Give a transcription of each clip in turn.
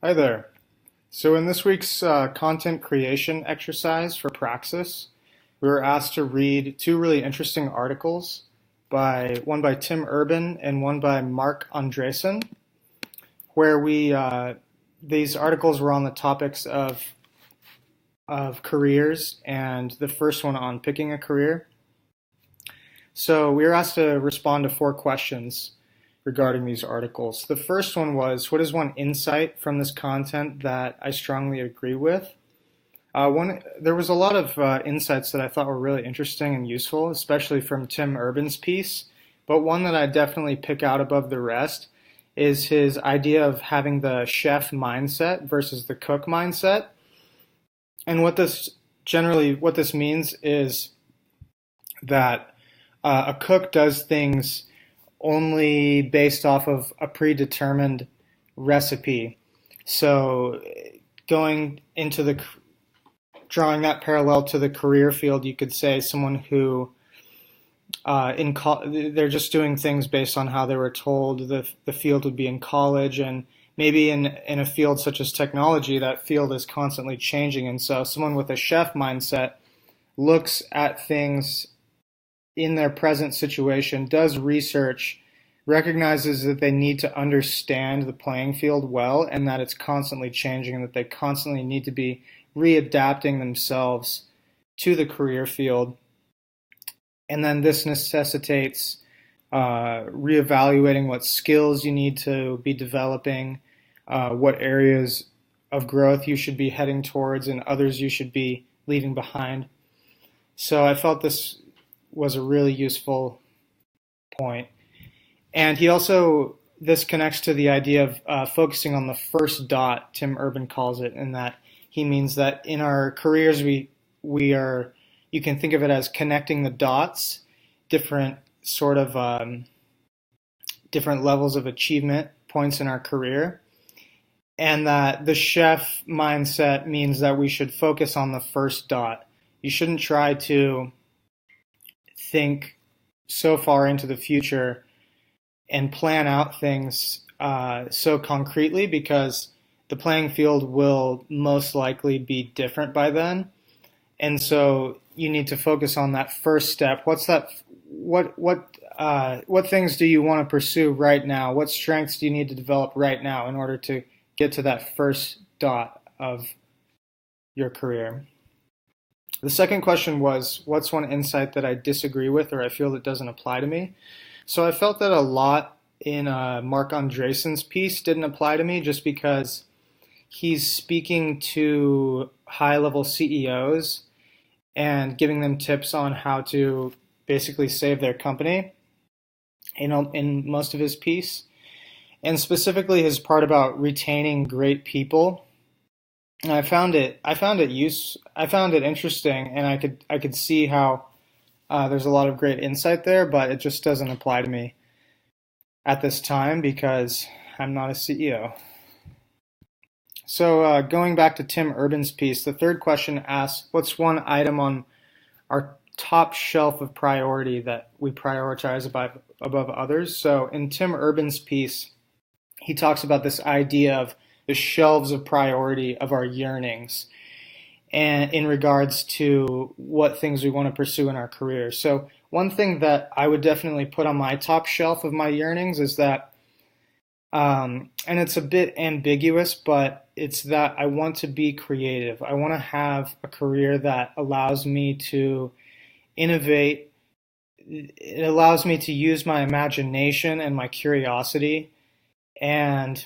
Hi there. So, in this week's content creation exercise for Praxis, we were asked to read two really interesting articles by one by Tim Urban and one by Mark Andreessen, where these articles were on the topics of careers, and the first one on picking a career. So, we were asked to respond to four questions regarding these articles. The first one was, what is one insight from this content that I strongly agree with? There was a lot of insights that I thought were really interesting and useful, especially from Tim Urban's piece. But one that I definitely pick out above the rest is his idea of having the chef mindset versus the cook mindset. And what this means is that a cook does things only based off of a predetermined recipe. So going into the drawing that parallel to the career field, you could say someone who they're just doing things based on how they were told the field would be in college, and maybe in a field such as technology, that field is constantly changing. And so someone with a chef mindset looks at things in their present situation, does research, recognizes that they need to understand the playing field well and that it's constantly changing and that they constantly need to be readapting themselves to the career field. And then this necessitates reevaluating what skills you need to be developing, what areas of growth you should be heading towards, and others you should be leaving behind. So I felt this was a really useful point. And this connects to the idea of focusing on the first dot, Tim Urban calls it, and that he means that in our careers, you can think of it as connecting the dots, different sort of different levels of achievement points in our career. And that the chef mindset means that we should focus on the first dot. You shouldn't try to think so far into the future and plan out things so concretely, because the playing field will most likely be different by then. And so you need to focus on that first step. What's that? What things do you want to pursue right now? What strengths do you need to develop right now in order to get to that first dot of your career? The second question was, what's one insight that I disagree with or I feel that doesn't apply to me? So I felt that a lot in Mark Andreessen's piece didn't apply to me, just because he's speaking to high-level CEOs and giving them tips on how to basically save their company in most of his piece. And specifically his part about retaining great people. And I found it interesting, and I could see how there's a lot of great insight there, but it just doesn't apply to me at this time because I'm not a CEO. So going back to Tim Urban's piece, the third question asks, what's one item on our top shelf of priority that we prioritize above others? So in Tim Urban's piece, he talks about this idea of the shelves of priority of our yearnings, and in regards to what things we want to pursue in our career. So one thing that I would definitely put on my top shelf of my yearnings is that, and it's a bit ambiguous, but it's that I want to be creative. I want to have a career that allows me to innovate. It allows me to use my imagination and my curiosity and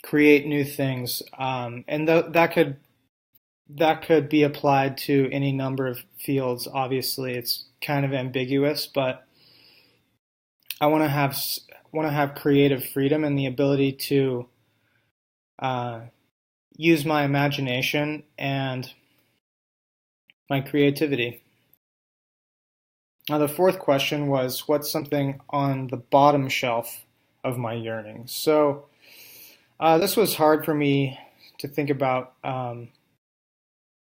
create new things. And that could be applied to any number of fields. Obviously, it's kind of ambiguous, but I want to have creative freedom and the ability to use my imagination and my creativity. Now, the fourth question was, what's something on the bottom shelf of my yearnings? So this was hard for me to think about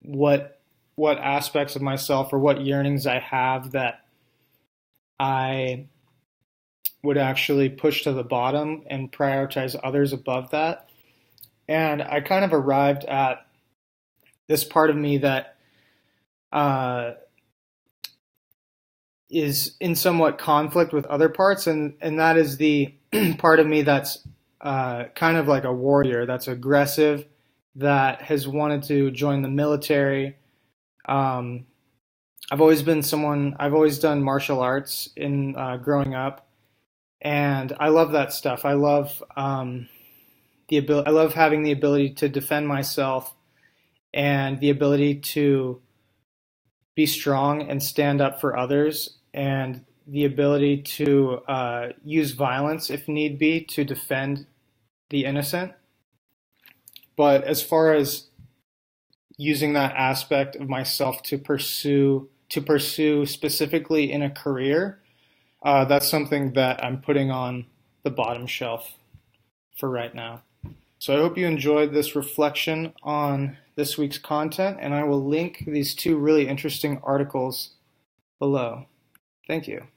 what aspects of myself or what yearnings I have that I would actually push to the bottom and prioritize others above that. And I kind of arrived at this part of me that uh, is in somewhat conflict with other parts, and that is the part of me that's kind of like a warrior, that's aggressive, that has wanted to join the military. Um, I've always done martial arts in growing up, and I love that stuff. I love having the ability to defend myself and the ability to be strong and stand up for others, and the ability to use violence if need be to defend the innocent. But as far as using that aspect of myself to pursue specifically in a career, that's something that I'm putting on the bottom shelf for right now. So I hope you enjoyed this reflection on this week's content, and I will link these two really interesting articles below. Thank you.